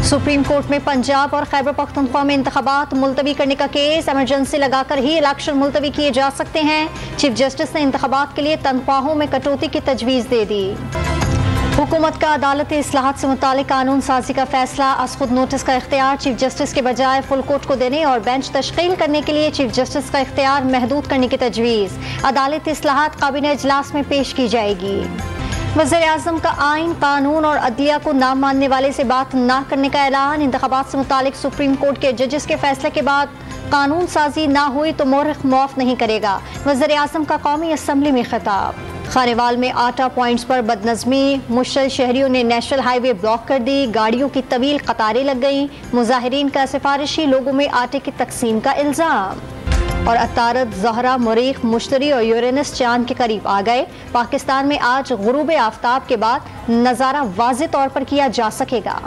Supreme court में पंजाब और खैबर पख्तूनख्वा में इंतखाबात मुलतवी करने का केस, एमरजेंसी लगाकर ही इलेक्शन मुलतवी किए जा सकते हैं। चीफ जस्टिस ने इंतखाबात के लिए तनख्वाहों में कटौती की तजवीज़ दे दी। हुकूमत का अदालती इस्लाहात से मुतालिक कानून साजी का फैसला, अज खुद नोटिस का इख्तियार चीफ जस्टिस के बजाय फुल कोर्ट को देने और बेंच तश्कील करने के लिए चीफ जस्टिस का इख्तियार महदूद करने की तजवीज़। अदालती इस्लाहात काबीना इजलास में पेश की जाएगी। वज़ीर-ए-आज़म का आइन, कानून और अदलिया को ना मानने वाले से बात ना करने का ऐलान। इंतखाबात से मुतालिक सुप्रीम कोर्ट के जजेस के फैसले के बाद कानून साजी ना हुई तो मोर्ख मुआफ नहीं करेगा। वज़ीर-ए-आज़म का कौमी असम्बली में खिताब। खानेवाल में आटा पॉइंट्स पर बदनज़मी, मुश्किल शहरियों ने नेशनल हाईवे ब्लॉक कर दी, गाड़ियों की तवील कतारें लग गईं। मुजाहिरीन का सिफारिशी लोगों में आटे की तकसीम का इल्ज़ाम। और अतारद, ज़हरा, मरीख, मुश्तरी और यूरेनस चांद के करीब आ गए। पाकिस्तान में आज गुरूब आफ्ताब के बाद नज़ारा वाज़े तौर पर किया जा सकेगा।